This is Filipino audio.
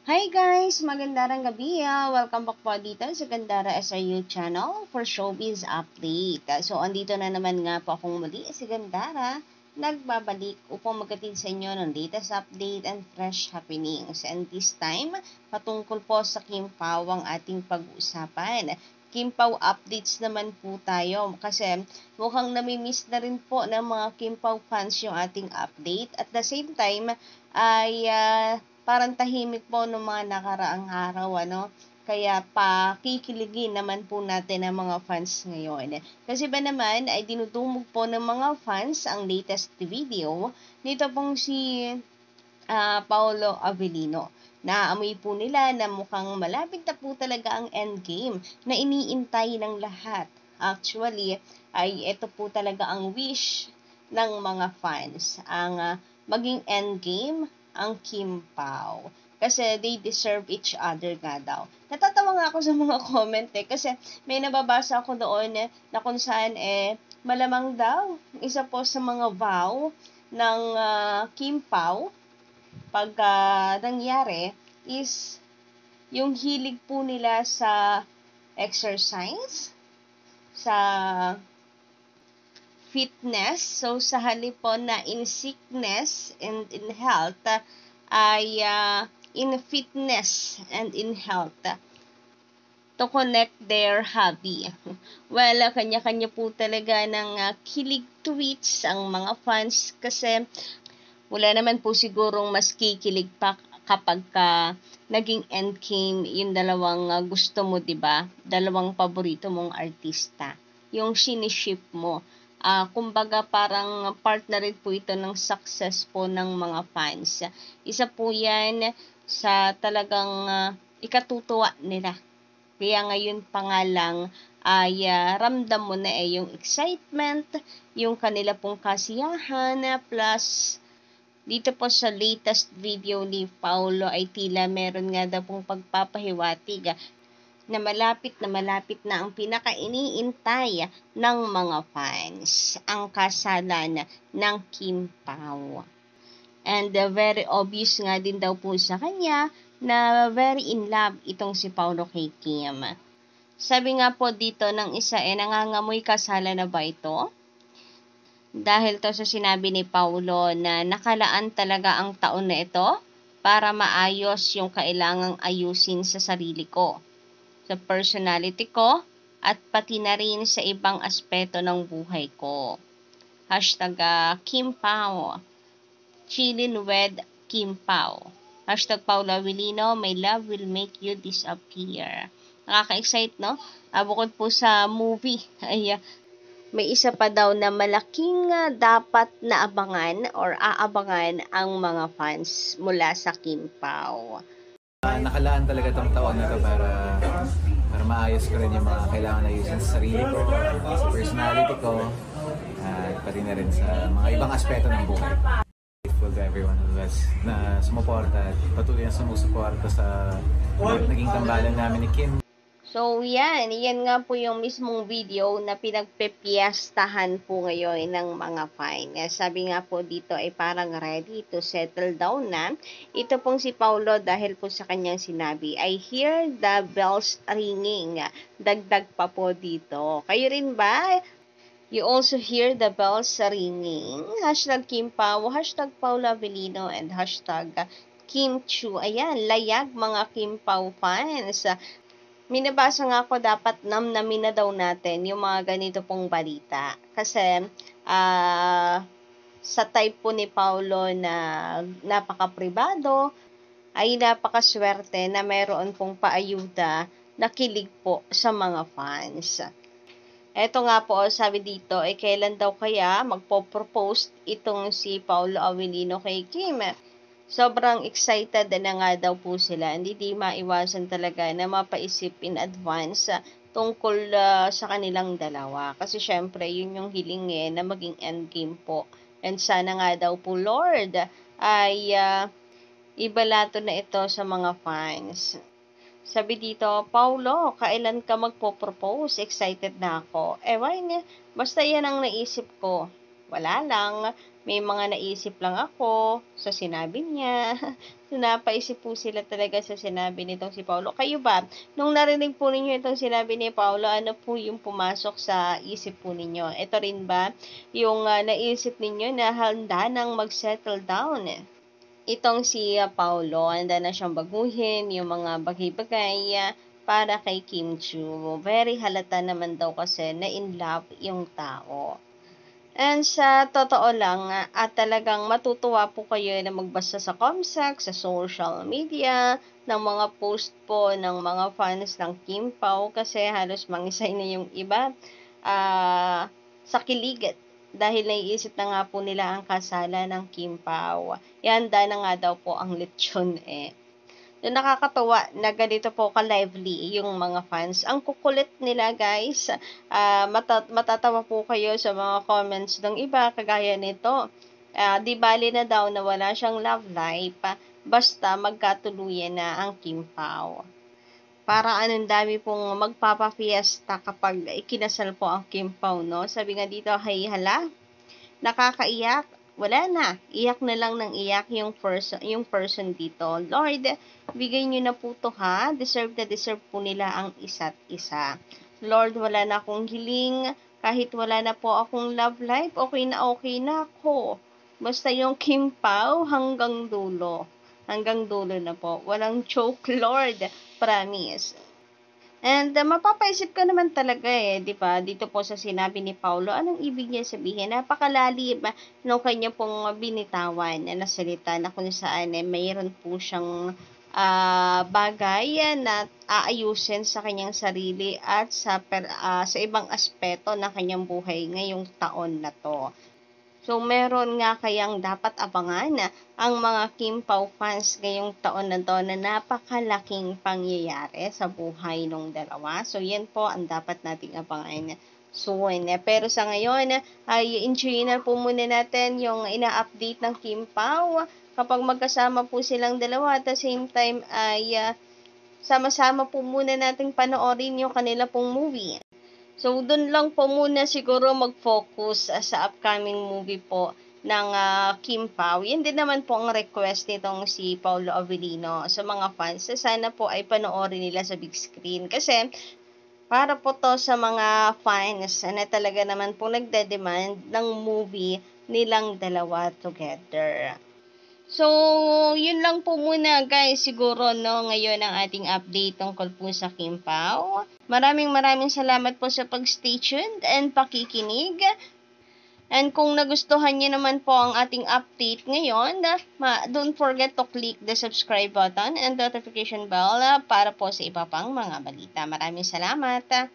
Hi guys! Magandang gabi. Welcome back po dito sa Gandara SRU channel for Showbiz Update. So, andito na naman nga po akong muli si Gandara, nagbabalik upang magkatid sa inyo ng latest update and fresh happenings. And this time, patungkol po sa Kim Pao ang ating pag-uusapan. Kim Pao updates naman po tayo kasi mukhang namimiss na rin po ng mga Kim Pao fans yung ating update. At the same time, ay parang tahimik po ng mga nakaraang araw, ano? Kaya pakikiligin naman po natin ang mga fans ngayon. Kasi ba naman ay dinudumog po ng mga fans ang latest video nito pong si Paolo Avellino. Naaamoy po nila na mukhang malapit na po talaga ang endgame na iniintay ng lahat. Actually, ay ito po talaga ang wish ng mga fans. Ang maging endgame ang Kim Pao. Kasi they deserve each other nga daw. Natatawa nga ako sa mga comment kasi may nababasa ako doon na kung saan malamang daw isa po sa mga vow ng Kim Pao pagka nangyari is yung hilig po nila sa exercise, sa fitness. So, sa halip po na in sickness and in health, ay in fitness and in health to connect their hobby. Well, kanya-kanya po talaga ng kilig tweets ang mga fans kasi wala naman po sigurong mas kikilig pa kapag naging endgame yung dalawang gusto mo, 'di ba? Dalawang paborito mong artista. Yung siniship mo. Kumbaga parang part na rin po ito ng success po ng mga fans. Isa po 'yan sa talagang ikatutuwa nila. Kaya ngayon pa nga lang ay ramdam mo na yung excitement, yung kanila pong kasiyahan, plus dito po sa latest video ni Paolo ay tila meron nga daw pong pagpapahiwatig na malapit na ang pinaka-iniintay ng mga fans, ang kasalan ng Kim Pao. And very obvious nga din daw po sa kanya na very in love itong si Paolo kay Kim. Sabi nga po dito ng isa nangangamoy kasalan na ba ito? Dahil to sa sinabi ni Paulo na nakalaan talaga ang taon na ito para maayos yung kailangang ayusin sa sarili ko, sa personality ko, at pati na rin sa ibang aspeto ng buhay ko. Hashtag Kim Pao. Chillin' with Kim Pao. Hashtag Paula Avellino, my love will make you disappear. Nakaka-excite, no? Bukod po sa movie, ay may isa pa daw na malaking dapat na abangan or aabangan ang mga fans mula sa Kim Pao. Nakalaan talaga itong taon na to para maayos ko rin yung mga kailangan ayusin sa sarili ko, sa personality ko, at pati na rin sa mga ibang aspeto ng buhay. Grateful to everyone who has na sumuporta at patuloy na sumusuporta sa naging tambalan namin ni Kim. So, yan nga po yung mismong video na pinagpepiestahan po ngayon ng mga fans. Sabi nga po dito ay parang ready to settle down na. Ito pong si Paulo dahil po sa kanyang sinabi, I hear the bells ringing. Dagdag pa po dito. Kayo rin ba? You also hear the bells ringing. Hashtag Kim Pao, hashtag Paula Avellino, and hashtag Kim Chu. Ayan, layag mga Kim Pao fans. Minabasa nga ako dapat namnamin na daw natin yung mga ganito pong balita. Kasi sa type po ni Paulo na napaka-pribado, ay napakaswerte na mayroon pong paayuda na kilig po sa mga fans. Eto nga po, sabi dito, kailan daw kaya magpo-propose itong si Paolo Avellino kay Kim? Sobrang excited na nga daw po sila. Hindi maiwasan talaga na mapaisip in advance tungkol sa kanilang dalawa. Kasi syempre, yun yung hiling na maging endgame po. And sana nga daw po, Lord, ay ibalato na ito sa mga fans. Sabi dito, Paulo, kailan ka magpo-propose? Excited na ako. Ewan niya, basta yan ang naisip ko. wala lang, may mga naisip lang ako sa sinabi niya. So, napaisip po sila talaga sa sinabi nitong si Paulo. Kayo ba, nung narinig po ninyo itong sinabi ni Paulo, ano po yung pumasok sa isip po ninyo? Ito rin ba yung naisip ninyo na handa nang mag-settle down? Itong si Paulo, handa na siyang baguhin yung mga bagay-bagay para kay Kim Chu. Very halata naman daw kasi na in love yung tao. And sa totoo lang, at talagang matutuwa po kayo na magbasa sa Comsec, sa social media, ng mga post po ng mga fans ng Kim Pao kasi halos mangisay na yung iba sa kiligit dahil naiisip na nga po nila ang kasala ng Kim Pao. Ihanda na nga daw po ang lechon So, nakakatawa na ganito po ka-lively yung mga fans. Ang kukulit nila, guys. Matatawa po kayo sa mga comments ng iba, kagaya nito. Di bali na daw na wala siyang love life, basta magkatuluyan na ang Kim Pao. Para anong dami pong magpapafiesta kapag ikinasal po ang Kim Pao, no? Sabi nga dito, hay hala, nakakaiyak. Wala na. Iyak na lang ng iyak yung person dito. Lord, bigay niyo na po to ha. Deserve na deserve po nila ang isa't isa. Lord, wala na akong hiling. Kahit wala na po akong love life, okay na ako. Basta yung Kim Pao hanggang dulo. Hanggang dulo na po. Walang choke, Lord. Promise. And mapapaisip ka naman talaga di ba? Dito po sa sinabi ni Paulo, anong ibig niya sabihin? Napakalalim ng kanya pong binitawan na salita na kung saan mayroon po siyang bagay na aayusin sa kanyang sarili at sa ibang aspeto ng kanyang buhay ngayong taon na to. So, meron nga kayang dapat abangan ang mga Kim Pao fans ngayong taon na to na napakalaking pangyayari sa buhay ng dalawa. So, yan po ang dapat nating abangan soon. Pero sa ngayon, ay enjoy na po muna natin yung ina-update ng Kim Pao. Kapag magkasama po silang dalawa at the same time ay sama-sama po muna nating panoorin yung kanila pong movie. So, dun lang po muna siguro mag-focus sa upcoming movie po ng Kim Pao. Yan din naman po ang request nitong si Paulo Avellino sa mga fans. Sana po ay panoorin nila sa big screen. Kasi, para po to sa mga fans na talaga naman po nagde-demand ng movie nilang dalawa together. So, yun lang po muna guys, siguro no, ngayon ang ating update tungkol po sa Kim Pao. Maraming salamat po sa pag-stay tuned and pakikinig. And kung nagustuhan niyo naman po ang ating update ngayon, don't forget to click the subscribe button and notification bell para po sa iba pang mga balita. Maraming salamat.